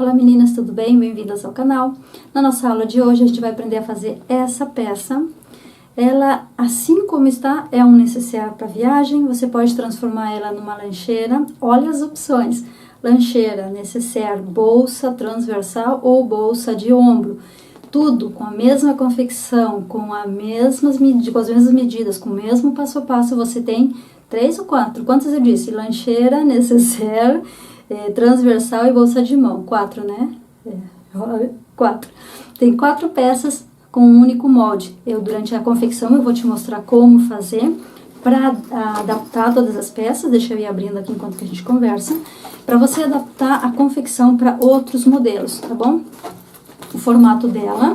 Olá meninas, tudo bem? Bem-vindas ao canal. Na nossa aula de hoje a gente vai aprender a fazer essa peça. Ela, assim como está, é um necessaire para viagem. Você pode transformar ela numa lancheira. Olha as opções: lancheira, necessaire, bolsa transversal ou bolsa de ombro. Tudo com a mesma confecção, com as mesmas medidas, com o mesmo passo a passo. Você tem 3 ou 4. Quantas eu disse? Lancheira, necessaire, transversal e bolsa de mão. 4, né? 4. Tem 4 peças com um único molde. Durante a confecção, eu vou te mostrar como fazer para adaptar todas as peças. Deixa eu ir abrindo aqui enquanto que a gente conversa. Para você adaptar a confecção para outros modelos, tá bom? O formato dela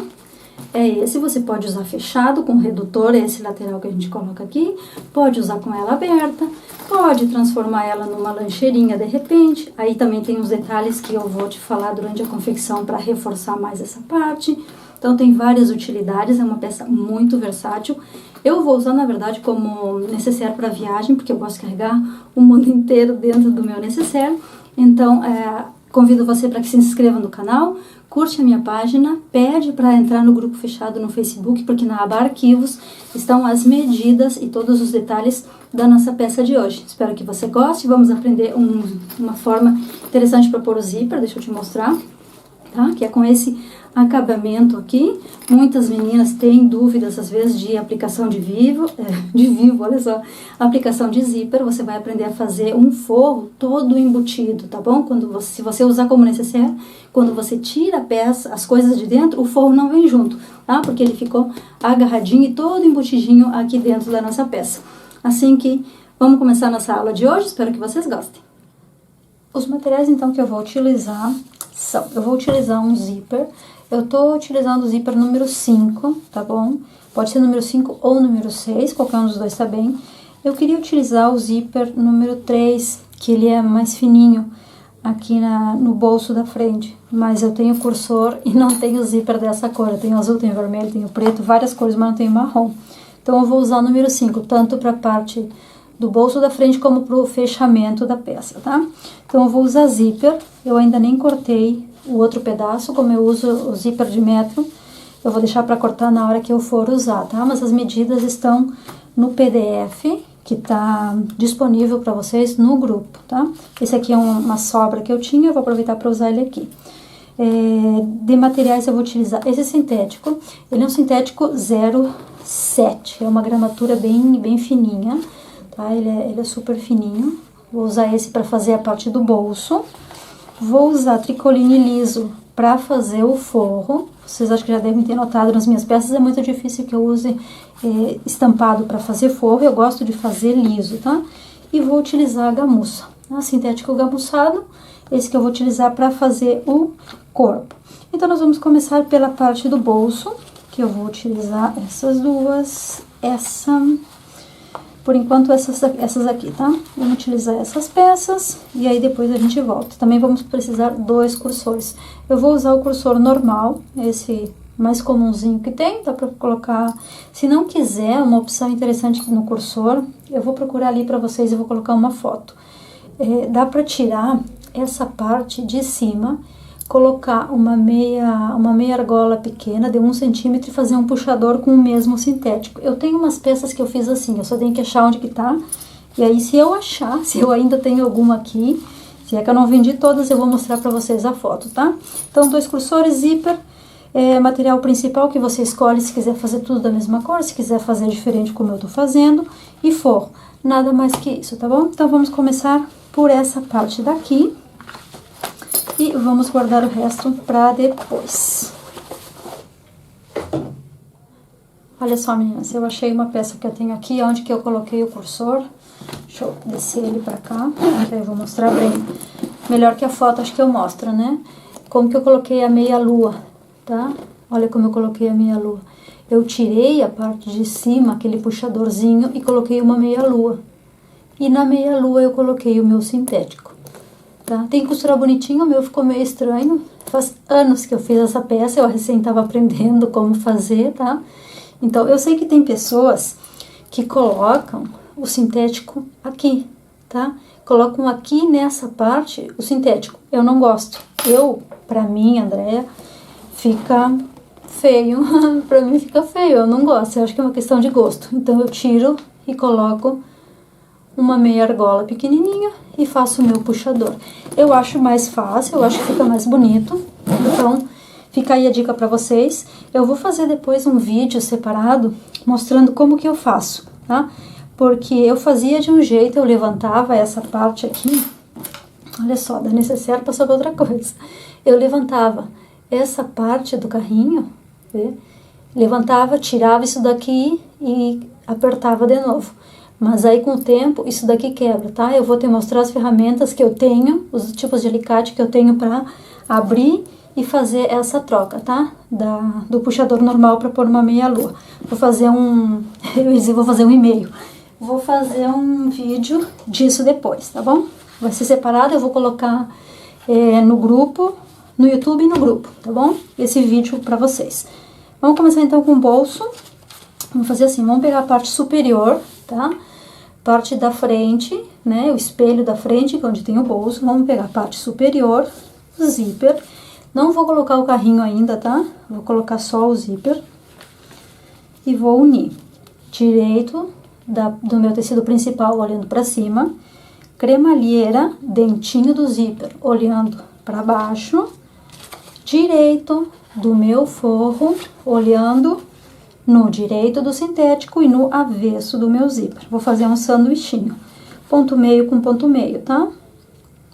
é esse. Você pode usar fechado com redutor, esse lateral que a gente coloca aqui. Pode usar com ela aberta. Pode transformar ela numa lancheirinha de repente. Aí também tem uns detalhes que eu vou te falar durante a confecção para reforçar mais essa parte. Então tem várias utilidades, é uma peça muito versátil. Eu vou usar, na verdade, como necessaire para viagem, porque eu gosto de carregar o mundo inteiro dentro do meu necessaire. Então, convido você para que se inscreva no canal, curte a minha página, pede para entrar no grupo fechado no Facebook, porque na aba arquivos estão as medidas e todos os detalhes da nossa peça de hoje. Espero que você goste. Vamos aprender uma forma interessante para pôr o zíper, deixa eu te mostrar, tá? Que é com esse acabamento aqui. Muitas meninas têm dúvidas às vezes de aplicação de vivo, olha só, aplicação de zíper. Você vai aprender a fazer um forro todo embutido, tá bom? Se você usar como necessaire, quando você tira a peça, as coisas de dentro, o forro não vem junto, tá? Porque ele ficou agarradinho e todo embutidinho aqui dentro da nossa peça. Assim que vamos começar a nossa aula de hoje, espero que vocês gostem. Os materiais então que eu vou utilizar são, eu vou utilizar um zíper. Eu tô utilizando o zíper número 5, tá bom? Pode ser número 5 ou número 6, qualquer um dos dois tá bem. Eu queria utilizar o zíper número 3, que ele é mais fininho aqui no bolso da frente. Mas eu tenho cursor e não tenho zíper dessa cor. Eu tenho azul, tenho vermelho, tenho preto, várias cores, mas não tenho marrom. Então eu vou usar o número 5, tanto para a parte do bolso da frente como para o fechamento da peça, tá? Então eu vou usar zíper. Eu ainda nem cortei o outro pedaço, como eu uso o zíper de metro, eu vou deixar para cortar na hora que eu for usar, tá? Mas as medidas estão no PDF, que tá disponível para vocês no grupo, tá? Esse aqui é uma sobra que eu tinha, eu vou aproveitar para usar ele aqui. De materiais eu vou utilizar esse sintético, ele é um sintético 0,7, é uma gramatura bem fininha, tá? Ele é super fininho. Vou usar esse para fazer a parte do bolso. Vou usar tricoline liso para fazer o forro. Vocês acho que já devem ter notado nas minhas peças, é muito difícil que eu use estampado para fazer forro. Eu gosto de fazer liso, tá? E vou utilizar a gamuça, tá? Sintético gamuçado, esse que eu vou utilizar para fazer o corpo. Então nós vamos começar pela parte do bolso, que eu vou utilizar essas duas, por enquanto essas aqui, tá? Vamos utilizar essas peças e aí depois a gente volta. Também vamos precisar 2 cursores. Eu vou usar o cursor normal, esse mais comumzinho que tem, dá pra colocar. Se não quiser, uma opção interessante no cursor, eu vou procurar ali pra vocês e vou colocar uma foto. Dá pra tirar essa parte de cima, colocar uma meia argola pequena de 1 centímetro e fazer um puxador com o mesmo sintético. Eu tenho umas peças que eu fiz assim, eu só tenho que achar onde que tá. E aí se eu achar, se eu ainda tenho alguma aqui, se é que eu não vendi todas, eu vou mostrar pra vocês a foto, tá? Então 2 cursores, zíper, material principal que você escolhe, se quiser fazer tudo da mesma cor, se quiser fazer diferente como eu tô fazendo, e forro. Nada mais que isso, tá bom? Então vamos começar por essa parte daqui. E vamos guardar o resto para depois. Olha só, meninas, eu achei uma peça que eu tenho aqui, onde que eu coloquei o cursor. Deixa eu descer ele para cá, eu vou mostrar bem. Melhor que a foto, acho que eu mostro, né? Como que eu coloquei a meia lua, tá? Olha como eu coloquei a meia lua. Eu tirei a parte de cima, aquele puxadorzinho, e coloquei uma meia lua. E na meia lua eu coloquei o meu sintético. Tá? Tem que costurar bonitinho, o meu ficou meio estranho. Faz anos que eu fiz essa peça, eu recém estava aprendendo como fazer, tá? Então, eu sei que tem pessoas que colocam o sintético aqui, tá? Colocam aqui nessa parte o sintético. Eu não gosto. pra mim, Andréia, fica feio. Pra mim fica feio, eu não gosto, eu acho que é uma questão de gosto. Então eu tiro e coloco uma meia argola pequenininha e faço o meu puxador. Eu acho mais fácil, eu acho que fica mais bonito. Então, fica aí a dica pra vocês. Eu vou fazer depois um vídeo separado mostrando como que eu faço, tá? Porque eu fazia de um jeito, eu levantava essa parte aqui. Olha só, da necessaire passou pra outra coisa. Eu levantava essa parte do carrinho, né? Levantava, tirava isso daqui e apertava de novo. Mas aí com o tempo isso daqui quebra, tá? Eu vou te mostrar as ferramentas que eu tenho, os tipos de alicate que eu tenho para abrir e fazer essa troca, tá? Do puxador normal para pôr uma meia lua. Vou fazer vou fazer um e-mail. Vou fazer um vídeo disso depois, tá bom? Vai ser separado, eu vou colocar no grupo, no YouTube e no grupo, tá bom? Esse vídeo para vocês. Vamos começar então com o bolso. Vamos fazer assim, vamos pegar a parte superior, tá? Parte da frente, né? O espelho da frente, que é onde tem o bolso. Vamos pegar a parte superior, o zíper. Não vou colocar o carrinho ainda, tá? Vou colocar só o zíper. E vou unir direito do meu tecido principal olhando para cima. Cremalheira, dentinho do zíper olhando para baixo. Direito do meu forro olhando no direito do sintético e no avesso do meu zíper. Vou fazer um sanduichinho. Ponto meio com ponto meio, tá?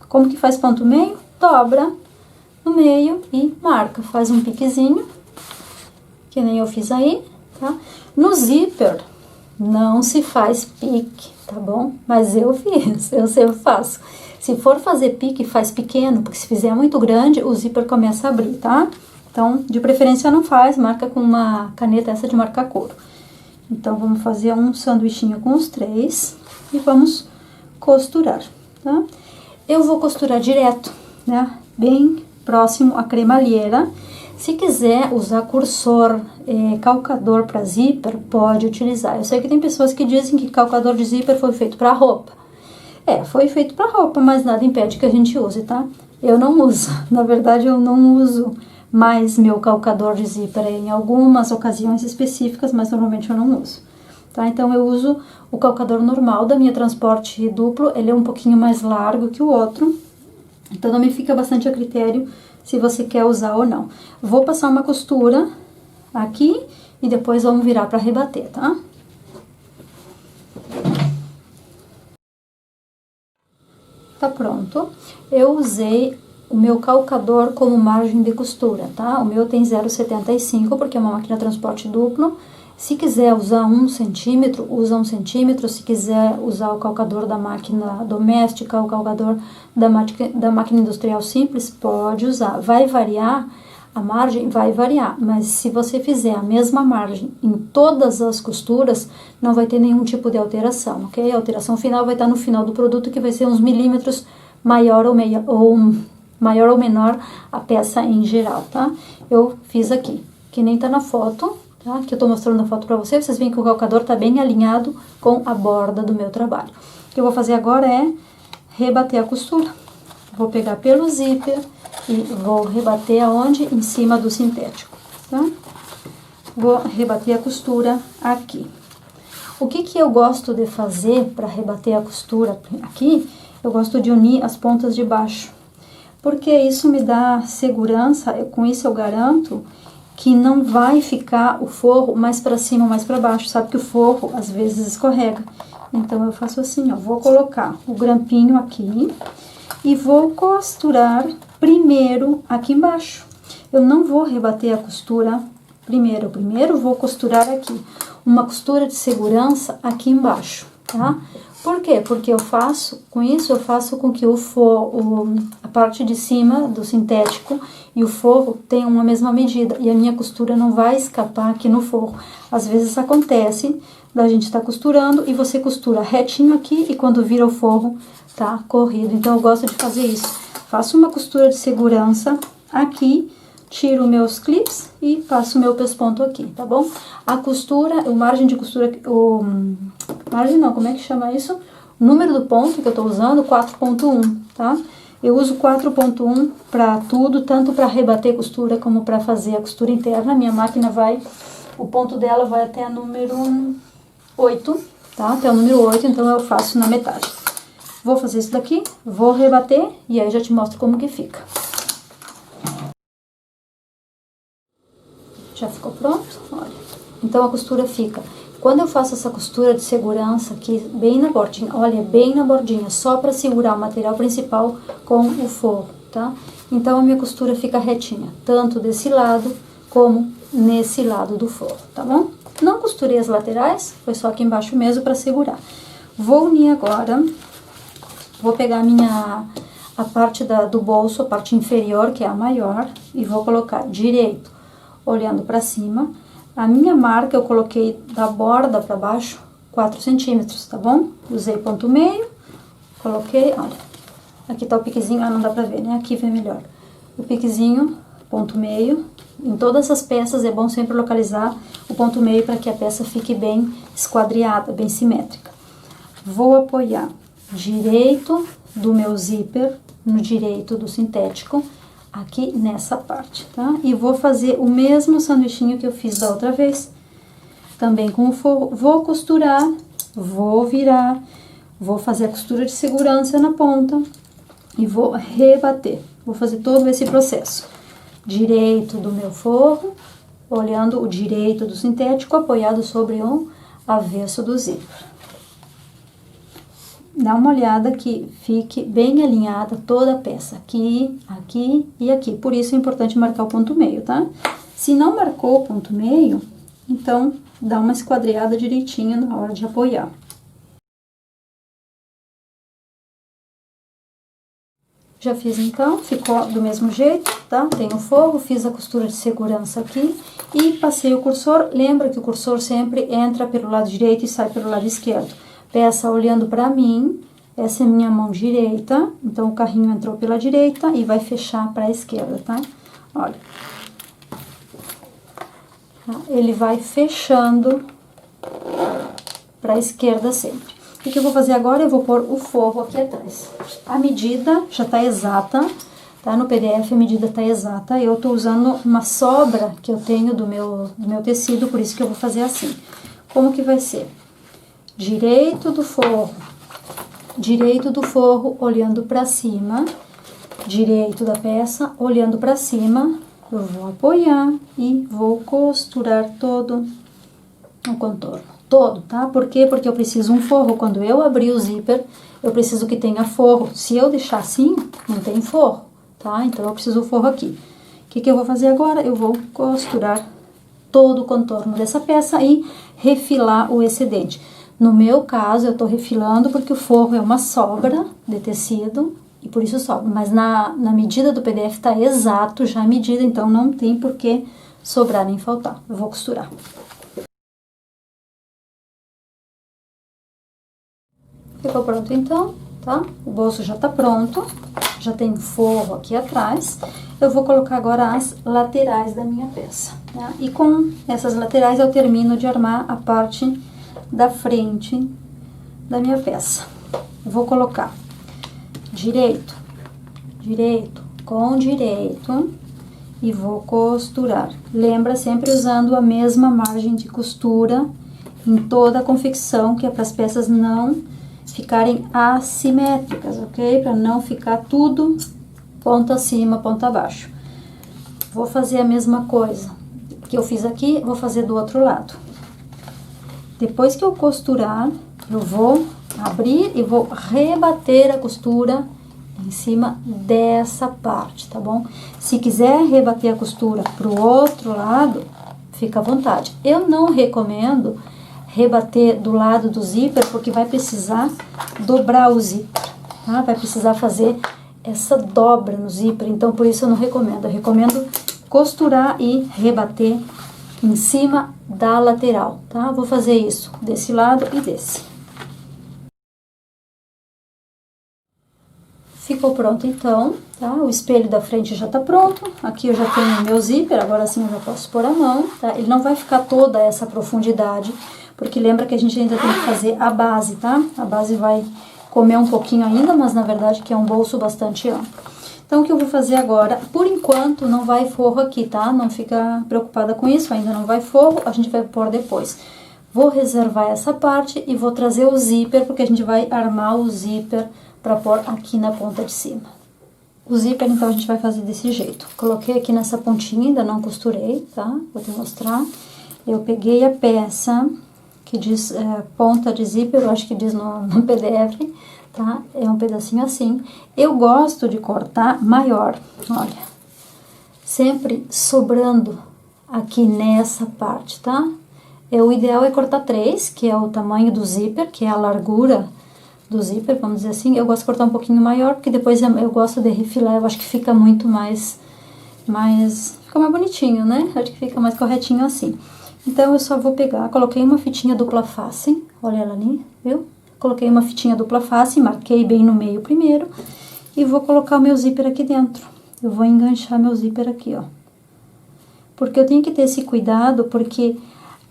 Como que faz ponto meio? Dobra no meio e marca. Faz um piquezinho, que nem eu fiz aí, tá? No zíper não se faz pique, tá bom? Mas eu fiz, eu sempre faço. Se for fazer pique, faz pequeno, porque se fizer muito grande, o zíper começa a abrir, tá? Então, de preferência não faz, marca com uma caneta essa de marcar couro. Então, vamos fazer um sanduichinho com os 3 e vamos costurar, tá? Eu vou costurar direto, né? Bem próximo à cremalheira. Se quiser usar cursor, calcador para zíper, pode utilizar. Eu sei que tem pessoas que dizem que calcador de zíper foi feito para roupa. Foi feito para roupa, mas nada impede que a gente use, tá? Eu não uso, na verdade eu não uso mais meu calcador de zíper em algumas ocasiões específicas, mas normalmente eu não uso, tá? Então eu uso o calcador normal da minha transporte duplo, ele é um pouquinho mais largo que o outro, então também fica bastante a critério se você quer usar ou não. Vou passar uma costura aqui e depois vamos virar para rebater, tá? Tá pronto. Eu usei o meu calcador como margem de costura, tá? O meu tem 0,75 porque é uma máquina de transporte duplo. Se quiser usar 1 centímetro, usa 1 centímetro. Se quiser usar o calcador da máquina doméstica, o calcador da máquina industrial simples, pode usar. Vai variar, a margem vai variar, mas se você fizer a mesma margem em todas as costuras, não vai ter nenhum tipo de alteração, ok? A alteração final vai estar no final do produto, que vai ser uns milímetros maior ou menor a peça em geral, tá? Eu fiz aqui, que nem tá na foto, tá? Que eu tô mostrando a foto pra vocês veem que o calcador tá bem alinhado com a borda do meu trabalho. O que eu vou fazer agora é rebater a costura. Vou pegar pelo zíper e vou rebater aonde? Em cima do sintético, tá? Vou rebater a costura aqui. O que eu gosto de fazer para rebater a costura aqui? Eu gosto de unir as pontas de baixo, porque isso me dá segurança, com isso eu garanto que não vai ficar o forro mais para cima ou mais para baixo, sabe que o forro às vezes escorrega. Então eu faço assim, ó, vou colocar o grampinho aqui e vou costurar primeiro aqui embaixo. Eu não vou rebater a costura primeiro, vou costurar aqui, uma costura de segurança aqui embaixo, tá? Por quê? Porque com isso eu faço com que a parte de cima do sintético e o forro tenham uma mesma medida e a minha costura não vai escapar aqui no forro. Às vezes acontece da gente estar costurando e você costura retinho aqui e quando vira o forro tá corrido. Então eu gosto de fazer isso. Faço uma costura de segurança aqui, tiro meus clips e passo meu pesponto aqui, tá bom? A costura, o margem de costura, margem não, como é que chama isso? O número do ponto que eu tô usando, 4.1, tá? Eu uso 4.1 para tudo, tanto para rebater costura como para fazer a costura interna. Minha máquina o ponto dela vai até número 8, tá? Até o número 8, então eu faço na metade. Vou fazer isso daqui, vou rebater e aí já te mostro como que fica. Já ficou pronto? Olha. Então a costura fica. Quando eu faço essa costura de segurança aqui, bem na bordinha, olha, bem na bordinha, só para segurar o material principal com o forro, tá? Então a minha costura fica retinha, tanto desse lado como nesse lado do forro, tá bom? Não costurei as laterais, foi só aqui embaixo mesmo para segurar. Vou unir agora, vou pegar a parte do bolso, a parte inferior, que é a maior, e vou colocar direito, olhando para cima. A minha marca eu coloquei da borda para baixo 4 centímetros, tá bom? Usei ponto meio, coloquei, olha, aqui tá o piquezinho, não dá pra ver, né? Aqui vem melhor. O piquezinho, ponto meio. Em todas as peças é bom sempre localizar o ponto meio para que a peça fique bem esquadriada, bem simétrica. Vou apoiar direito do meu zíper no direito do sintético, aqui nessa parte, tá? E vou fazer o mesmo sanduichinho que eu fiz da outra vez, também com o forro. Vou costurar, vou virar, vou fazer a costura de segurança na ponta e vou rebater. Vou fazer todo esse processo. Direito do meu forro, olhando o direito do sintético, apoiado sobre um avesso do zíper. Dá uma olhada que fique bem alinhada toda a peça, aqui, aqui e aqui. Por isso é importante marcar o ponto meio, tá? Se não marcou o ponto meio, então dá uma esquadreada direitinho na hora de apoiar. Já fiz então, ficou do mesmo jeito, tá? Tem o forro, fiz a costura de segurança aqui e passei o cursor. Lembra que o cursor sempre entra pelo lado direito e sai pelo lado esquerdo. Peça olhando pra mim, essa é minha mão direita, então o carrinho entrou pela direita e vai fechar pra esquerda, tá? Olha. Ele vai fechando pra esquerda sempre. O que eu vou fazer agora? Eu vou pôr o forro aqui atrás. A medida já tá exata, tá? No PDF a medida tá exata. Eu tô usando uma sobra que eu tenho do meu tecido, por isso que eu vou fazer assim. Como que vai ser? Direito do forro olhando para cima, direito da peça olhando para cima, eu vou apoiar e vou costurar todo o contorno, todo, tá? Por quê? Porque eu preciso um forro, quando eu abrir o zíper, eu preciso que tenha forro, se eu deixar assim, não tem forro, tá? Então eu preciso do forro aqui. O que eu vou fazer agora? Eu vou costurar todo o contorno dessa peça e refilar o excedente. No meu caso, eu tô refilando porque o forro é uma sobra de tecido e por isso sobra. Mas na medida do PDF tá exato já a medida, então não tem por que sobrar nem faltar. Eu vou costurar. Ficou pronto então, tá? O bolso já tá pronto, já tem forro aqui atrás. Eu vou colocar agora as laterais da minha peça, né? E com essas laterais eu termino de armar a parte da frente da minha peça. Eu vou colocar direito, direito com direito e vou costurar. Lembra sempre usando a mesma margem de costura em toda a confecção, que é para as peças não ficarem assimétricas, ok? Para não ficar tudo ponta acima, ponta abaixo. Vou fazer a mesma coisa que eu fiz aqui, vou fazer do outro lado. Depois que eu costurar, eu vou abrir e vou rebater a costura em cima dessa parte, tá bom? Se quiser rebater a costura pro outro lado, fica à vontade. Eu não recomendo rebater do lado do zíper, porque vai precisar dobrar o zíper, tá? Vai precisar fazer essa dobra no zíper, então por isso eu não recomendo. Eu recomendo costurar e rebater em cima da lateral, tá? Vou fazer isso desse lado e desse. Ficou pronto então, tá? O espelho da frente já tá pronto. Aqui eu já tenho o meu zíper, agora sim eu já posso pôr a mão, tá? Ele não vai ficar toda essa profundidade, porque lembra que a gente ainda tem que fazer a base, tá? A base vai comer um pouquinho ainda, mas na verdade que é um bolso bastante amplo. Então, o que eu vou fazer agora, por enquanto não vai forro aqui, tá? Não fica preocupada com isso, ainda não vai forro, a gente vai pôr depois. Vou reservar essa parte e vou trazer o zíper, porque a gente vai armar o zíper para pôr aqui na ponta de cima. O zíper, então, a gente vai fazer desse jeito. Coloquei aqui nessa pontinha, ainda não costurei, tá? Vou te mostrar. Eu peguei a peça que diz ponta de zíper, eu acho que diz no PDF, tá? É um pedacinho assim. Eu gosto de cortar maior, olha. Sempre sobrando aqui nessa parte, tá? O ideal é cortar 3, que é o tamanho do zíper, que é a largura do zíper, vamos dizer assim. Eu gosto de cortar um pouquinho maior, porque depois eu gosto de refilar, eu acho que fica muito fica mais bonitinho, né? Acho que fica mais corretinho assim. Então, eu só vou pegar, coloquei uma fitinha dupla face, olha ela ali, viu? Coloquei uma fitinha dupla face, marquei bem no meio primeiro, e vou colocar o meu zíper aqui dentro. Eu vou enganchar meu zíper aqui, ó. Porque eu tenho que ter esse cuidado, porque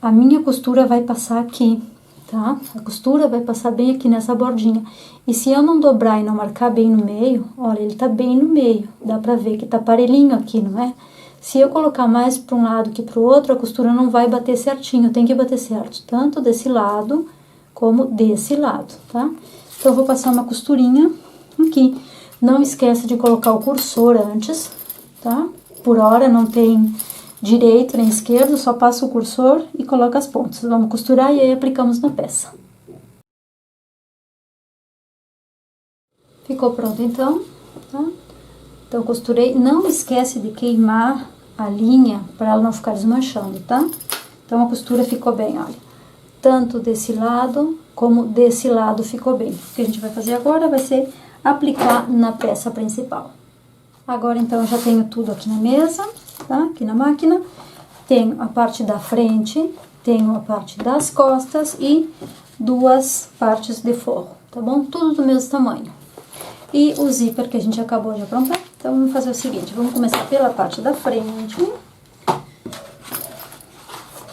a minha costura vai passar aqui, tá? A costura vai passar bem aqui nessa bordinha. E se eu não dobrar e não marcar bem no meio, olha, ele tá bem no meio, dá pra ver que tá parelhinho aqui, não é? Se eu colocar mais para um lado que para o outro, a costura não vai bater certinho, tem que bater certo, tanto desse lado como desse lado, tá? Então, eu vou passar uma costurinha aqui. Não esquece de colocar o cursor antes, tá? Por hora não tem direito nem esquerdo, só passa o cursor e coloca as pontas. Vamos costurar e aí aplicamos na peça. Ficou pronto então, tá? Então, costurei. Não esquece de queimar a linha para ela não ficar desmanchando, tá? Então, a costura ficou bem, olha. Tanto desse lado como desse lado ficou bem. O que a gente vai fazer agora vai ser aplicar na peça principal. Agora, então, eu já tenho tudo aqui na mesa, tá? Aqui na máquina. Tenho a parte da frente, tenho a parte das costas e 2 partes de forro, tá bom? Tudo do mesmo tamanho. E o zíper que a gente acabou de aprontar. Então, vamos fazer o seguinte, vamos começar pela parte da frente.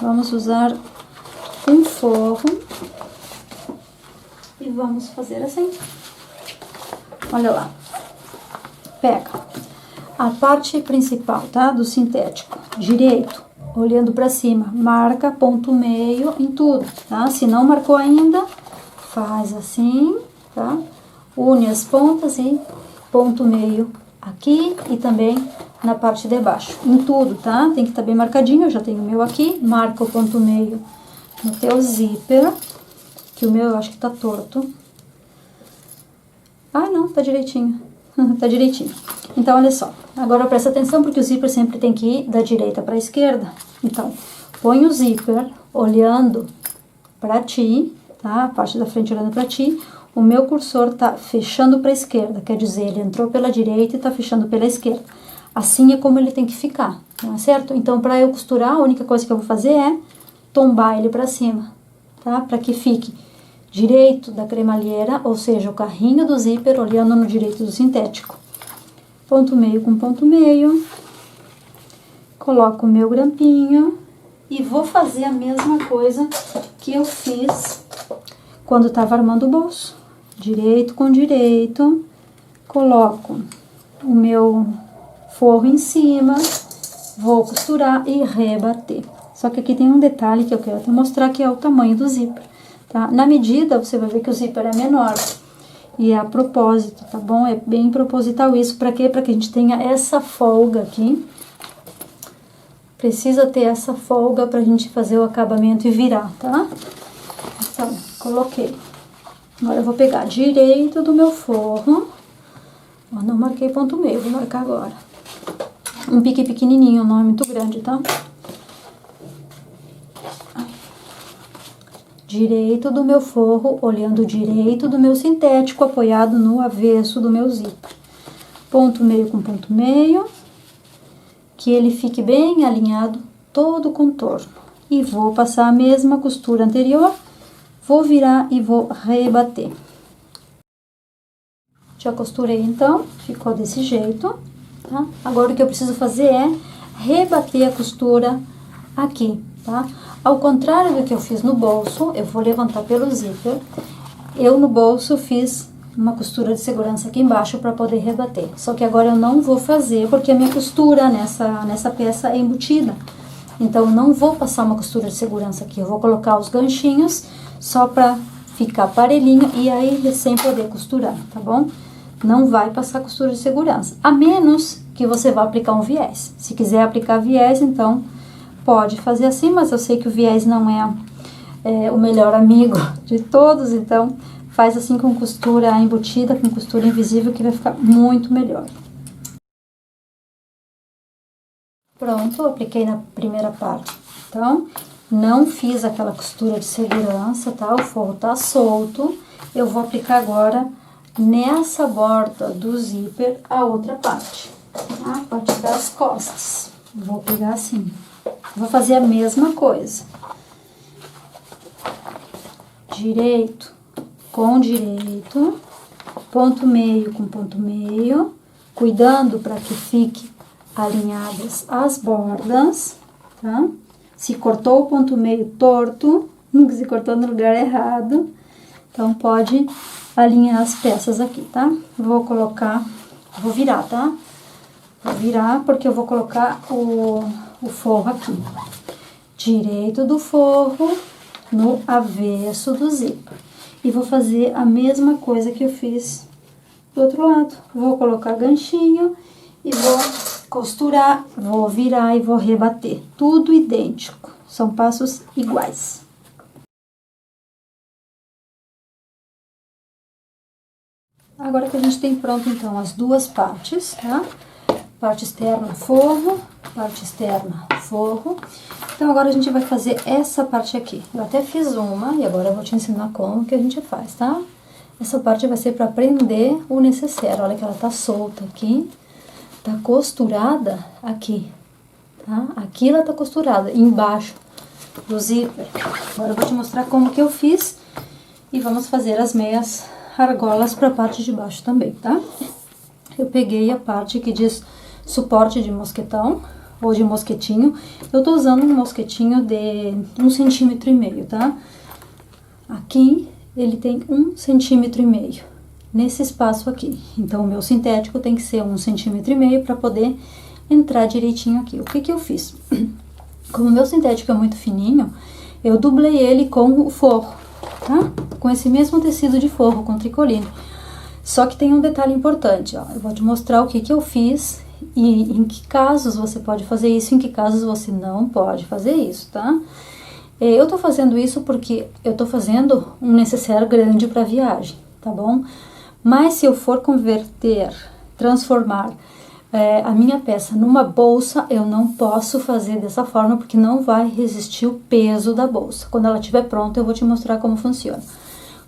Vamos usar um forro. E vamos fazer assim. Olha lá. Pega a parte principal, tá? Do sintético. Direito, olhando pra cima. Marca ponto meio em tudo, tá? Se não marcou ainda, faz assim, tá? Une as pontas e ponto meio aqui e também na parte de baixo. Em tudo, tá? Tem que estar bem marcadinho, eu já tenho o meu aqui. Marca o ponto meio no teu zíper, que o meu eu acho que tá torto. Ah, não, tá direitinho. Tá direitinho. Então, olha só. Agora presta atenção, porque o zíper sempre tem que ir da direita para a esquerda. Então, põe o zíper olhando para ti, tá? A parte da frente olhando para ti. O meu cursor tá fechando para a esquerda, quer dizer, ele entrou pela direita e tá fechando pela esquerda. Assim é como ele tem que ficar, não é certo? Então, para eu costurar, a única coisa que eu vou fazer é tombar ele para cima, tá? Para que fique direito da cremalheira, ou seja, o carrinho do zíper olhando no direito do sintético. Ponto meio com ponto meio. Coloco o meu grampinho e vou fazer a mesma coisa que eu fiz quando estava armando o bolso. Direito com direito. Coloco o meu forro em cima, vou costurar e rebater. Só que aqui tem um detalhe que eu quero te mostrar, que é o tamanho do zíper, tá? Na medida, você vai ver que o zíper é menor. E é a propósito, tá bom? É bem proposital isso. Pra quê? Pra que a gente tenha essa folga aqui. Precisa ter essa folga pra gente fazer o acabamento e virar, tá? Então, coloquei. Agora eu vou pegar direito do meu forro. Ó, não marquei ponto meio, vou marcar agora. Um pique pequenininho, não é muito grande, tá? Direito do meu forro, olhando direito do meu sintético, apoiado no avesso do meu zíper. Ponto meio com ponto meio, que ele fique bem alinhado todo o contorno. E vou passar a mesma costura anterior, vou virar e vou rebater. Já costurei então, ficou desse jeito, tá? Agora o que eu preciso fazer é rebater a costura aqui, tá? Ao contrário do que eu fiz no bolso, eu vou levantar pelo zíper. Eu no bolso fiz uma costura de segurança aqui embaixo para poder rebater. Só que agora eu não vou fazer, porque a minha costura nessa peça é embutida. Então, eu não vou passar uma costura de segurança aqui. Eu vou colocar os ganchinhos só para ficar parelhinho e aí sem poder costurar, tá bom? Não vai passar costura de segurança, a menos que você vá aplicar um viés. Se quiser aplicar viés, então pode fazer assim, mas eu sei que o viés não é o melhor amigo de todos, então faz assim com costura embutida, com costura invisível, que vai ficar muito melhor. Pronto, apliquei na primeira parte. Então, não fiz aquela costura de segurança, tá? O forro tá solto. Eu vou aplicar agora nessa borda do zíper a outra parte, a parte das costas. Vou pegar assim. Vou fazer a mesma coisa. Direito com direito, ponto meio com ponto meio, cuidando para que fique alinhadas as bordas, tá? Se cortou o ponto meio torto, se cortou no lugar errado, então pode alinhar as peças aqui, tá? Vou virar, tá? Vou virar porque eu vou colocar o forro aqui. Direito do forro no avesso do zíper. E vou fazer a mesma coisa que eu fiz do outro lado. Vou colocar ganchinho e vou costurar, vou virar e vou rebater. Tudo idêntico, são passos iguais. Agora que a gente tem pronto, então, as duas partes, tá? Parte externa, forro, parte externa, forro. Então, agora a gente vai fazer essa parte aqui. Eu até fiz uma e agora eu vou te ensinar como que a gente faz, tá? Essa parte vai ser para prender o necessaire. Olha que ela tá solta aqui, tá costurada aqui, tá? Aqui ela tá costurada, embaixo do zíper. Agora eu vou te mostrar como que eu fiz e vamos fazer as meias argolas para a parte de baixo também, tá? Eu peguei a parte que diz suporte de mosquetão ou de mosquetinho. Eu tô usando um mosquetinho de 1,5 cm, tá? Aqui ele tem 1,5 cm nesse espaço aqui. Então, o meu sintético tem que ser 1,5 cm para poder entrar direitinho aqui. O que que eu fiz? Como o meu sintético é muito fininho, eu dublei ele com o forro, tá? Com esse mesmo tecido de forro, com tricoline. Só que tem um detalhe importante, ó. Eu vou te mostrar o que que eu fiz e em que casos você pode fazer isso, em que casos você não pode fazer isso, tá? Eu tô fazendo isso porque eu tô fazendo um necessaire grande para viagem, tá bom? Mas se eu for transformar a minha peça numa bolsa, eu não posso fazer dessa forma porque não vai resistir o peso da bolsa. Quando ela estiver pronta, eu vou te mostrar como funciona.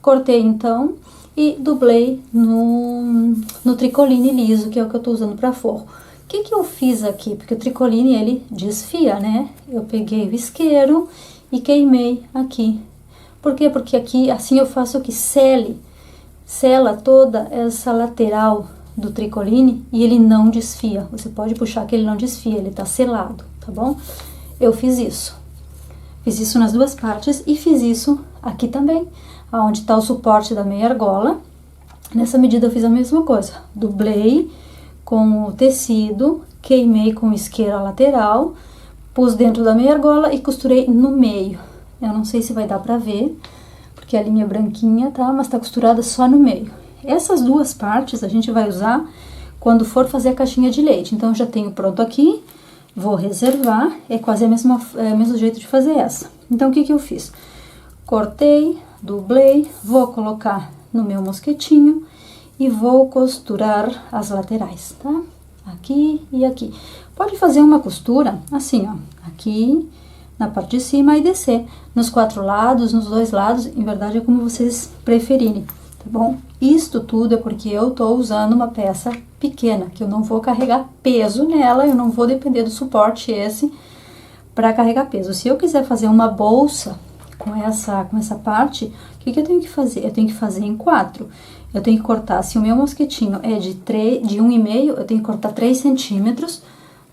Cortei então e dublei no tricoline liso, que é o que eu tô usando para forro. O que que eu fiz aqui? Porque o tricoline, ele desfia, né? Eu peguei o isqueiro e queimei aqui. Por quê? Porque aqui, assim eu faço que sela toda essa lateral do tricoline e ele não desfia. Você pode puxar que ele não desfia, ele tá selado, tá bom? Eu fiz isso. Fiz isso nas duas partes e fiz isso aqui também, aonde tá o suporte da meia argola. Nessa medida eu fiz a mesma coisa. Dublei com o tecido, queimei com isqueiro a lateral, pus dentro da meia argola e costurei no meio. Eu não sei se vai dar pra ver, porque a linha é branquinha, tá? Mas tá costurada só no meio. Essas duas partes a gente vai usar quando for fazer a caixinha de leite. Então, eu já tenho pronto aqui, vou reservar, é quase o mesmo jeito de fazer essa. Então, o que que eu fiz? Cortei, dublei, vou colocar no meu mosquetinho e vou costurar as laterais, tá? Aqui e aqui. Pode fazer uma costura assim, ó, aqui na parte de cima e descer nos 4 lados, nos 2 lados, em verdade é como vocês preferirem, tá bom? Isto tudo é porque eu tô usando uma peça pequena, que eu não vou carregar peso nela, eu não vou depender do suporte esse para carregar peso. Se eu quiser fazer uma bolsa com essa parte, o que que eu tenho que fazer? Eu tenho que fazer em 4. Eu tenho que cortar, se o meu mosquetinho é de 1,5, eu tenho que cortar 3 centímetros,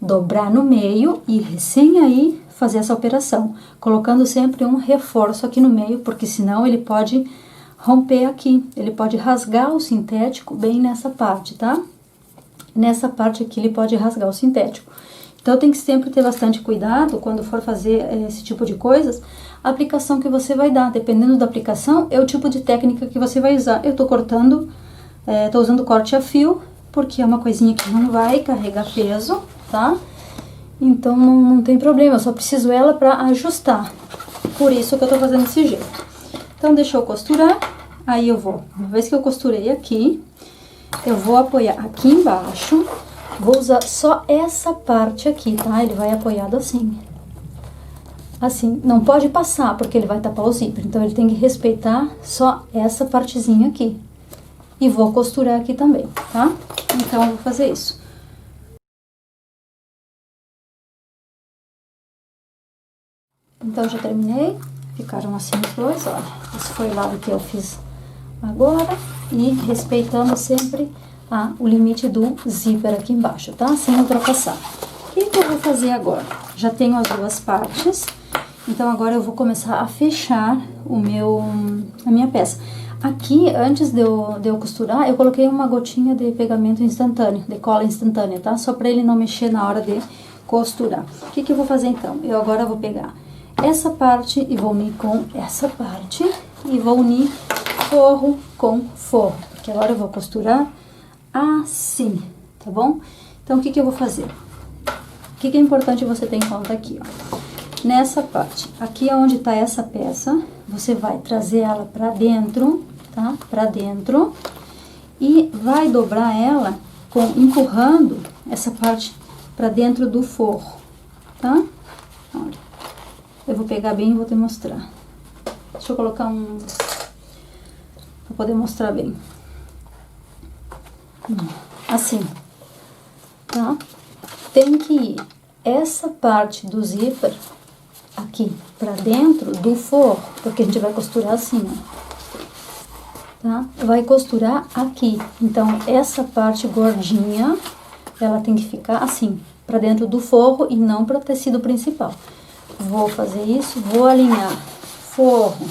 dobrar no meio e recém aí fazer essa operação, colocando sempre um reforço aqui no meio, porque senão ele pode romper aqui. Ele pode rasgar o sintético bem nessa parte, tá? Nessa parte aqui ele pode rasgar o sintético. Então tem que sempre ter bastante cuidado quando for fazer esse tipo de coisas. A aplicação que você vai dar, dependendo da aplicação, é o tipo de técnica que você vai usar. Eu tô cortando, tô usando corte a fio, porque é uma coisinha que não vai carregar peso, tá? Então não tem problema, eu só preciso ela pra ajustar. Por isso que eu tô fazendo desse jeito. Então deixa eu costurar, aí eu vou, uma vez que eu costurei aqui, eu vou apoiar aqui embaixo, vou usar só essa parte aqui, tá? Ele vai apoiado assim. Assim, não pode passar, porque ele vai tapar o zíper. Então, ele tem que respeitar só essa partezinha aqui. E vou costurar aqui também, tá? Então, eu vou fazer isso. Então, já terminei. Ficaram assim os dois, ó. Esse foi o lado que eu fiz agora. E respeitando sempre o limite do zíper aqui embaixo, tá? Sem ultrapassar. O que eu vou fazer agora? Já tenho as duas partes. Então, agora eu vou começar a fechar a minha peça. Aqui, antes de eu costurar, eu coloquei uma gotinha de pegamento instantâneo, de cola instantânea, tá? Só pra ele não mexer na hora de costurar. O que eu vou fazer então? Eu agora vou pegar essa parte e vou unir com essa parte. E vou unir forro com forro. Porque agora eu vou costurar assim, tá bom? Então, o que eu vou fazer? O que é importante você ter em conta aqui, ó? Nessa parte, aqui onde tá essa peça, você vai trazer ela pra dentro, tá? Pra dentro. E vai dobrar ela empurrando essa parte pra dentro do forro, tá? Olha, eu vou pegar bem e vou te mostrar. Deixa eu colocar pra poder mostrar bem. Assim, tá? Tem que ir essa parte do zíper aqui pra dentro do forro, porque a gente vai costurar assim, ó, tá? Vai costurar aqui. Então, essa parte gordinha, ela tem que ficar assim, pra dentro do forro e não pro tecido principal. Vou fazer isso, vou alinhar forro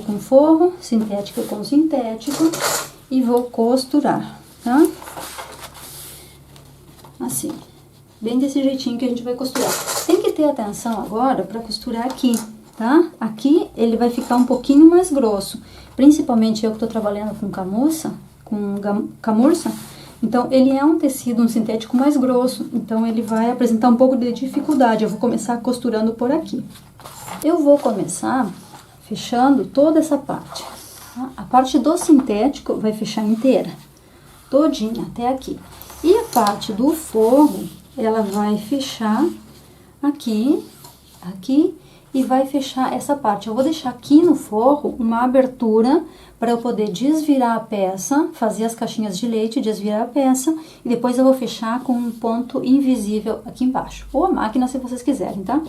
com forro, sintético com sintético e vou costurar, tá? Assim. Bem desse jeitinho que a gente vai costurar. Tem que ter atenção agora pra costurar aqui, tá? Aqui ele vai ficar um pouquinho mais grosso. Principalmente eu que tô trabalhando com camurça. Então, ele é um tecido, um sintético mais grosso. Então, ele vai apresentar um pouco de dificuldade. Eu vou começar costurando por aqui. Eu vou começar fechando toda essa parte. Tá? A parte do sintético vai fechar inteira. Todinha, até aqui. E a parte do forro, ela vai fechar aqui e vai fechar essa parte. Eu vou deixar aqui no forro uma abertura para eu poder desvirar a peça, fazer as caixinhas de leite, desvirar a peça e depois eu vou fechar com um ponto invisível aqui embaixo. Ou a máquina, se vocês quiserem, tá?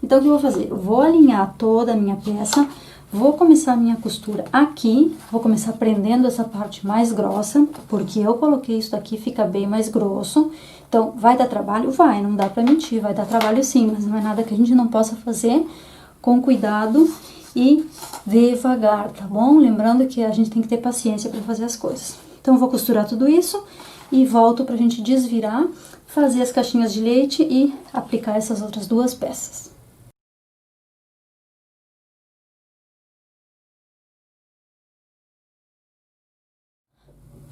Então, o que eu vou fazer? Eu vou alinhar toda a minha peça, vou começar a minha costura aqui, vou começar prendendo essa parte mais grossa, porque eu coloquei isso daqui, fica bem mais grosso. Então, vai dar trabalho? Vai, não dá pra mentir, vai dar trabalho sim, mas não é nada que a gente não possa fazer com cuidado e devagar, tá bom? Lembrando que a gente tem que ter paciência pra fazer as coisas. Então, eu vou costurar tudo isso e volto pra gente desvirar, fazer as caixinhas de leite e aplicar essas outras duas peças.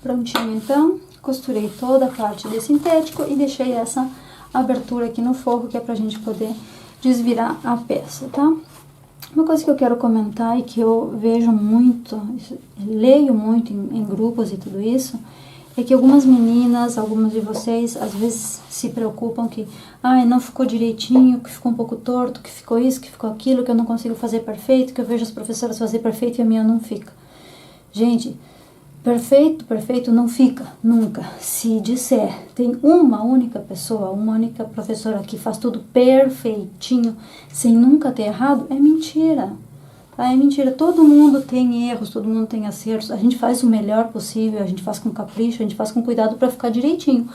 Prontinho, então, costurei toda a parte de sintético e deixei essa abertura aqui no forro, que é pra gente poder desvirar a peça, tá? Uma coisa que eu quero comentar e que eu vejo muito, leio muito em grupos e tudo isso, é que algumas meninas, algumas de vocês, às vezes se preocupam que, não ficou direitinho, que ficou um pouco torto, que ficou isso, que ficou aquilo, que eu não consigo fazer perfeito, que eu vejo as professoras fazer perfeito e a minha não fica. Gente, perfeito não fica, nunca. Se disser, tem uma única pessoa, uma única professora que faz tudo perfeitinho, sem nunca ter errado, é mentira. Tá? É mentira. Todo mundo tem erros, todo mundo tem acertos. A gente faz o melhor possível, a gente faz com capricho, a gente faz com cuidado para ficar direitinho.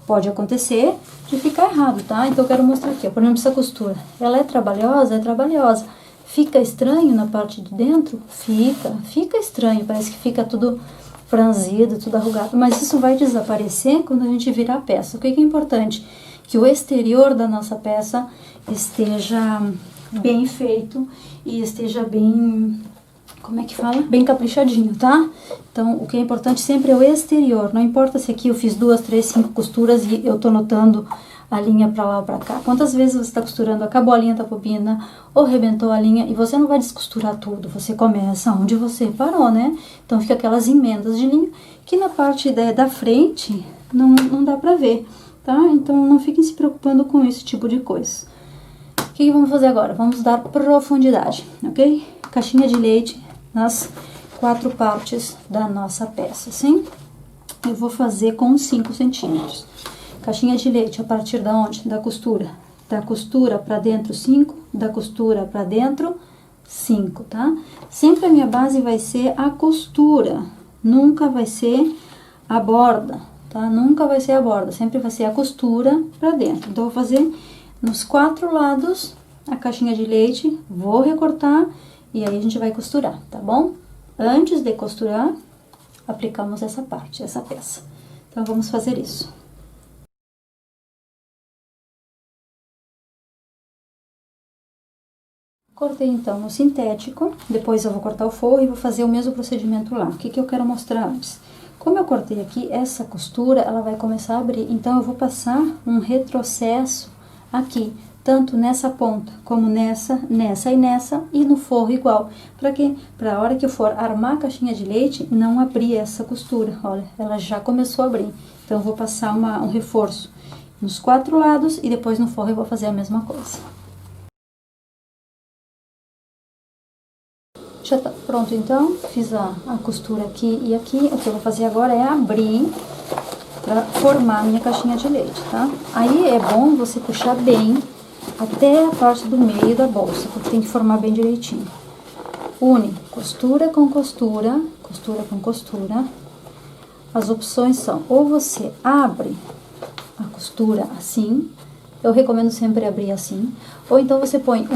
Pode acontecer de ficar errado, tá? Então eu quero mostrar aqui, ó, por exemplo, essa costura. Ela é trabalhosa? É trabalhosa. Fica estranho na parte de dentro? Fica estranho, parece que fica tudo franzido, tudo arrugado, mas isso vai desaparecer quando a gente virar a peça. O que é importante? Que o exterior da nossa peça esteja bem feito e esteja bem, como é que fala? Bem caprichadinho, tá? Então, o que é importante sempre é o exterior. Não importa se aqui eu fiz 2, 3, 5 costuras e eu tô notando a linha pra lá ou pra cá. Quantas vezes você tá costurando, acabou a linha da bobina ou rebentou a linha e você não vai descosturar tudo. Você começa onde você parou, né? Então, fica aquelas emendas de linha que na parte da frente não dá pra ver, tá? Então, não fiquem se preocupando com esse tipo de coisa. O que vamos fazer agora? Vamos dar profundidade, ok? Caixinha de leite nas 4 partes da nossa peça, sim? Eu vou fazer com 5 centímetros. Caixinha de leite a partir da onde? Da costura. Da costura pra dentro 5, da costura pra dentro 5, tá? Sempre a minha base vai ser a costura, nunca vai ser a borda, tá? Nunca vai ser a borda, sempre vai ser a costura pra dentro. Então, eu vou fazer nos 4 lados a caixinha de leite, vou recortar e aí a gente vai costurar, tá bom? Antes de costurar, aplicamos essa parte, essa peça. Então, vamos fazer isso. Cortei então no sintético, depois eu vou cortar o forro e vou fazer o mesmo procedimento lá. O que que eu quero mostrar antes? Como eu cortei aqui, essa costura, ela vai começar a abrir, então eu vou passar um retrocesso aqui, tanto nessa ponta, como nessa e no forro igual. Pra quê? Pra hora que eu for armar a caixinha de leite, não abrir essa costura, olha, ela já começou a abrir. Então, eu vou passar um reforço nos 4 lados e depois no forro eu vou fazer a mesma coisa. Já tá pronto, então, fiz a costura aqui e aqui. O que eu vou fazer agora é abrir pra formar a minha caixinha de leite, tá? Aí é bom você puxar bem até a parte do meio da bolsa, porque tem que formar bem direitinho. Une costura com costura, costura com costura. As opções são, ou você abre a costura assim, eu recomendo sempre abrir assim, ou então você põe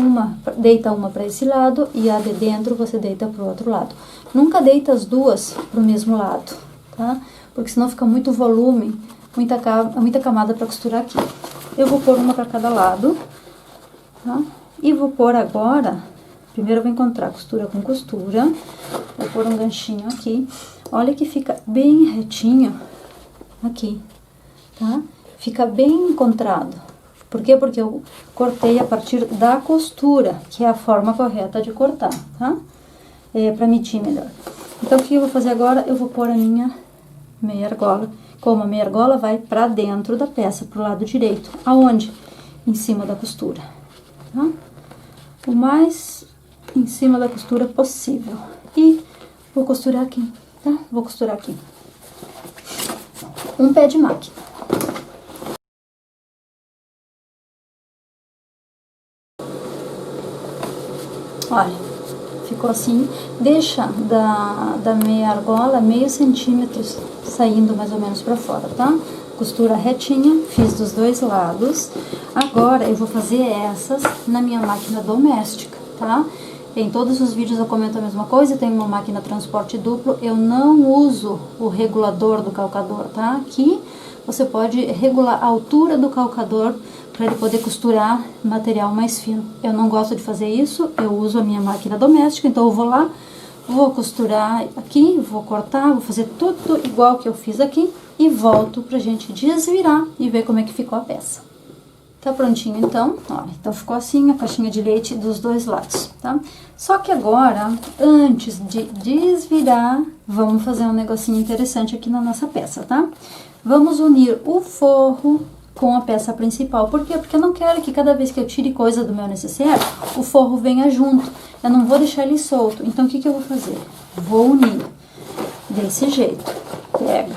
deita uma para esse lado e a de dentro você deita pro outro lado. Nunca deita as duas pro mesmo lado, tá? Porque senão fica muito volume, muita camada para costurar aqui. Eu vou pôr uma para cada lado, tá? E vou pôr agora, primeiro eu vou encontrar costura com costura, vou pôr um ganchinho aqui. Olha que fica bem retinho aqui, tá? Fica bem encontrado. Por quê? Porque eu cortei a partir da costura, que é a forma correta de cortar, tá? Pra medir melhor. Então, o que eu vou fazer agora? Eu vou pôr a minha meia argola. Como a meia argola vai pra dentro da peça, pro lado direito. Aonde? Em cima da costura, tá? O mais em cima da costura possível. E vou costurar aqui, tá? Vou costurar aqui. Um pé de máquina. Olha, ficou assim. Deixa da meia argola meio centímetro saindo mais ou menos pra fora, tá? Costura retinha, fiz dos 2 lados. Agora, eu vou fazer essas na minha máquina doméstica, tá? Em todos os vídeos eu comento a mesma coisa, eu tenho uma máquina transporte duplo, eu não uso o regulador do calcador, tá? Aqui você pode regular a altura do calcador para ele poder costurar material mais fino. Eu não gosto de fazer isso, eu uso a minha máquina doméstica, então eu vou lá, vou costurar aqui, vou cortar, vou fazer tudo igual que eu fiz aqui e volto pra gente desvirar e ver como é que ficou a peça. Tá prontinho então, ó, então ficou assim a caixinha de leite dos 2 lados, tá? Só que agora, antes de desvirar, vamos fazer um negocinho interessante aqui na nossa peça, tá? Vamos unir o forro com a peça principal. Por quê? Porque eu não quero que cada vez que eu tire coisa do meu necessaire, o forro venha junto. Eu não vou deixar ele solto. Então, o que que eu vou fazer? Vou unir desse jeito. Pega.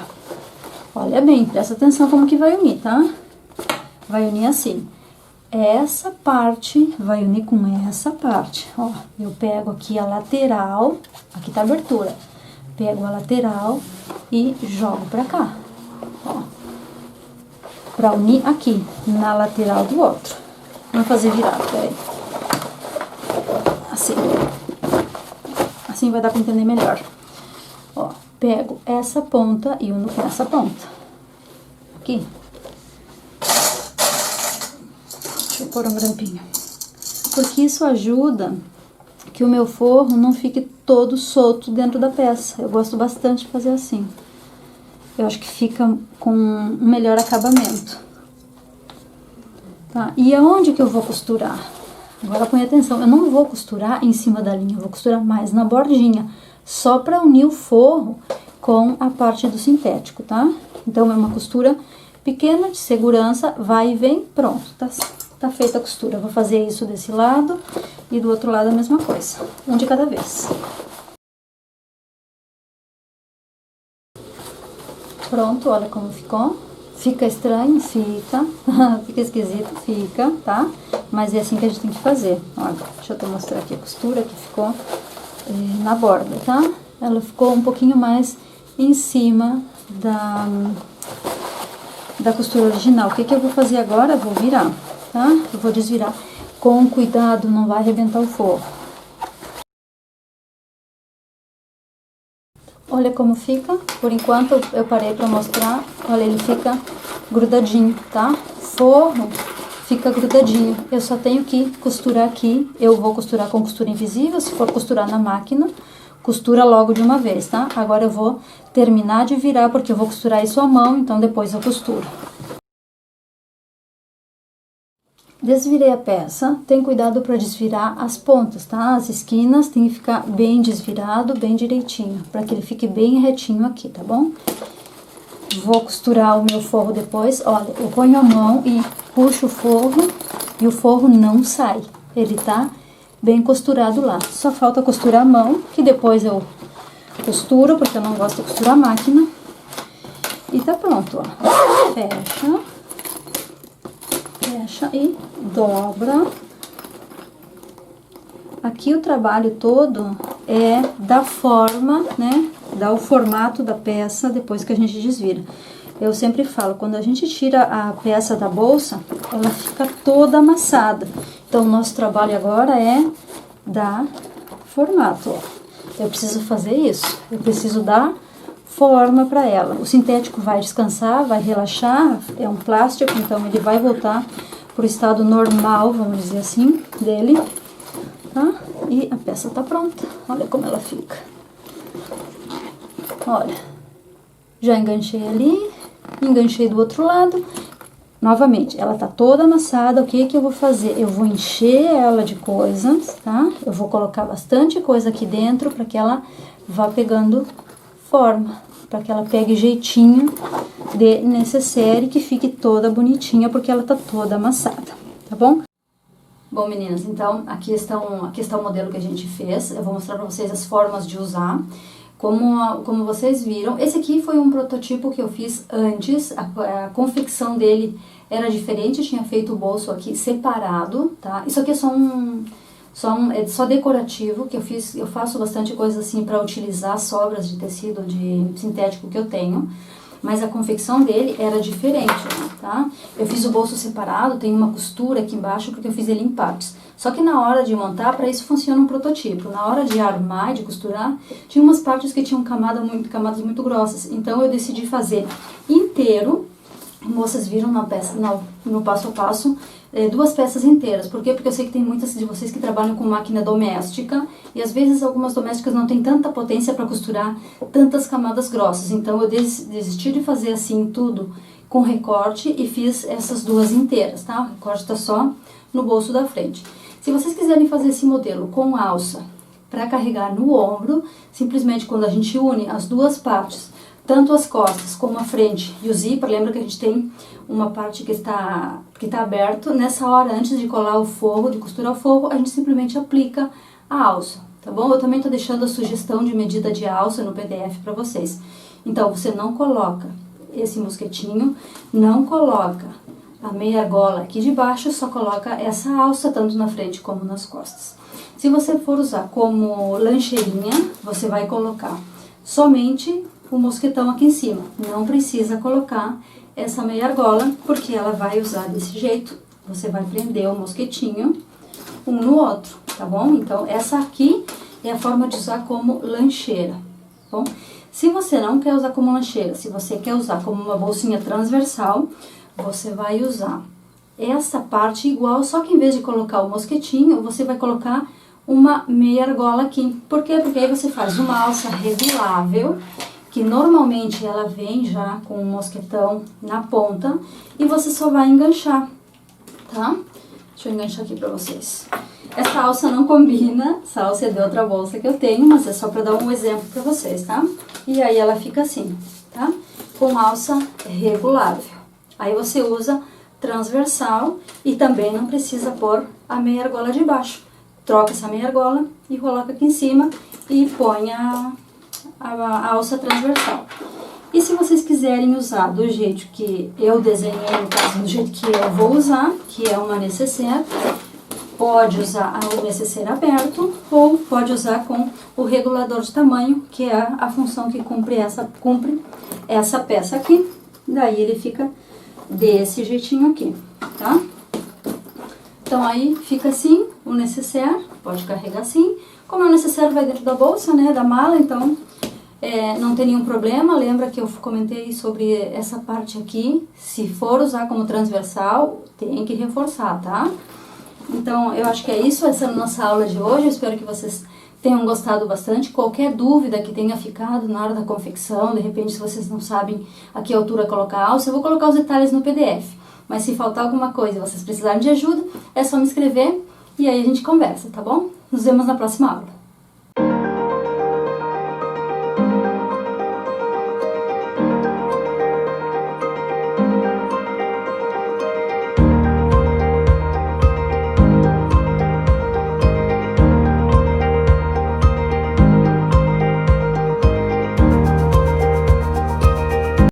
Olha bem, presta atenção como que vai unir, tá? Vai unir assim. Essa parte vai unir com essa parte. Ó, eu pego aqui a lateral, aqui tá a abertura. Pego a lateral e jogo pra cá. Ó. Pra unir aqui, na lateral do outro. Vamos fazer virado, peraí. Assim. assim vai dar pra entender melhor. Ó, pego essa ponta e uno com essa ponta. Aqui. Deixa eu pôr um grampinho. Porque isso ajuda que o meu forro não fique todo solto dentro da peça. Eu gosto bastante de fazer assim. Eu acho que fica com um melhor acabamento. Tá? E aonde que eu vou costurar? Agora põe atenção, eu não vou costurar em cima da linha, eu vou costurar mais na bordinha. Só para unir o forro com a parte do sintético, tá? Então, é uma costura pequena, de segurança, vai e vem, pronto, tá feita a costura. Eu vou fazer isso desse lado e do outro lado a mesma coisa, um de cada vez. Pronto, olha como ficou. Fica estranho? Fica. Fica esquisito? Fica, tá? Mas é assim que a gente tem que fazer. Olha, deixa eu te mostrar aqui a costura que ficou na borda, tá? Ela ficou um pouquinho mais em cima da costura original. O que que eu vou fazer agora? Eu vou virar, tá? Eu vou desvirar. Com cuidado, não vai arrebentar o forro. Olha como fica. Por enquanto eu parei pra mostrar. Olha, ele fica grudadinho, tá? Forro fica grudadinho. Eu só tenho que costurar aqui. Eu vou costurar com costura invisível. Se for costurar na máquina, costura logo de uma vez, tá? Agora eu vou terminar de virar, porque eu vou costurar isso à mão, então depois eu costuro. Desvirei a peça, tem cuidado para desvirar as pontas, tá? As esquinas tem que ficar bem desvirado, bem direitinho, para que ele fique bem retinho aqui, tá bom? Vou costurar o meu forro depois. Olha, eu ponho a mão e puxo o forro e o forro não sai. Ele tá bem costurado lá. Só falta costurar a mão, que depois eu costuro, porque eu não gosto de costurar a máquina. E tá pronto, ó. Fecha. Fecha e dobra. Aqui o trabalho todo é da forma, né? Dar o formato da peça depois que a gente desvira. Eu sempre falo, quando a gente tira a peça da bolsa, ela fica toda amassada. Então, o nosso trabalho agora é dar formato, ó. Eu preciso fazer isso, eu preciso dar forma para ela. O sintético vai descansar, vai relaxar, é um plástico, então ele vai voltar pro estado normal, vamos dizer assim, dele, tá? E a peça tá pronta, olha como ela fica. Olha, já enganchei ali, enganchei do outro lado. Novamente, ela tá toda amassada, o que que eu vou fazer? Eu vou encher ela de coisas, tá? Eu vou colocar bastante coisa aqui dentro para que ela vá pegando forma, para que ela pegue jeitinho de necessaire, que fique toda bonitinha, porque ela tá toda amassada, tá bom? Bom, meninas, então aqui está o modelo que a gente fez. Eu vou mostrar para vocês as formas de usar. Como vocês viram, esse aqui foi um prototipo que eu fiz antes, a confecção dele era diferente, eu tinha feito o bolso aqui separado, tá? Isso aqui é só decorativo, que eu faço bastante coisa assim para utilizar sobras de tecido de sintético que eu tenho, mas a confecção dele era diferente, tá? Eu fiz o bolso separado, tem uma costura aqui embaixo porque eu fiz ele em partes. Só que na hora de montar, para isso funciona um prototipo. Na hora de armar e de costurar, tinha umas partes que tinham camadas muito grossas. Então eu decidi fazer inteiro. Vocês viram no passo a passo, duas peças inteiras. Por quê? Porque eu sei que tem muitas de vocês que trabalham com máquina doméstica e às vezes algumas domésticas não têm tanta potência para costurar tantas camadas grossas. Então eu desisti de fazer assim tudo com recorte e fiz essas duas inteiras, tá? O recorte tá só no bolso da frente. Se vocês quiserem fazer esse modelo com alça para carregar no ombro, simplesmente quando a gente une as duas partes, tanto as costas como a frente e o zíper, lembra que a gente tem uma parte que está aberto, nessa hora, antes de colar o forro, de costurar o forro, a gente simplesmente aplica a alça, tá bom? Eu também tô deixando a sugestão de medida de alça no PDF para vocês. Então, você não coloca esse mosquetinho, não coloca a meia gola aqui de baixo, só coloca essa alça tanto na frente como nas costas. Se você for usar como lancheirinha, você vai colocar somente o mosquetão aqui em cima. Não precisa colocar essa meia argola, porque ela vai usar desse jeito. Você vai prender o mosquetinho um no outro, tá bom? Então, essa aqui é a forma de usar como lancheira. Bom, se você não quer usar como lancheira, se você quer usar como uma bolsinha transversal, você vai usar essa parte igual, só que em vez de colocar o mosquetinho, você vai colocar uma meia argola aqui. Por quê? Porque aí você faz uma alça regulável, que normalmente ela vem já com um mosquetão na ponta, e você só vai enganchar, tá? Deixa eu enganchar aqui pra vocês. Essa alça não combina, essa alça é de outra bolsa que eu tenho, mas é só pra dar um exemplo pra vocês, tá? E aí ela fica assim, tá? Com alça regulável. Aí você usa transversal e também não precisa pôr a meia argola de baixo. Troca essa meia argola e coloca aqui em cima e põe a alça transversal. E se vocês quiserem usar do jeito que eu desenhei, no caso, do jeito que eu vou usar, que é uma nécessaire, pode usar o nécessaire aberto ou pode usar com o regulador de tamanho, que é a função que cumpre essa peça aqui. Daí ele fica desse jeitinho aqui, tá? Então aí fica assim o nécessaire, pode carregar assim. Como o nécessaire vai dentro da bolsa, né, da mala, então não tem nenhum problema. Lembra que eu comentei sobre essa parte aqui, se for usar como transversal, tem que reforçar, tá? Então, eu acho que é isso, essa é a nossa aula de hoje. Eu espero que vocês tenham gostado bastante. Qualquer dúvida que tenha ficado na hora da confecção, de repente, se vocês não sabem a que altura colocar a alça, eu vou colocar os detalhes no PDF. Mas se faltar alguma coisa e vocês precisarem de ajuda, é só me escrever e aí a gente conversa, tá bom? Nos vemos na próxima aula.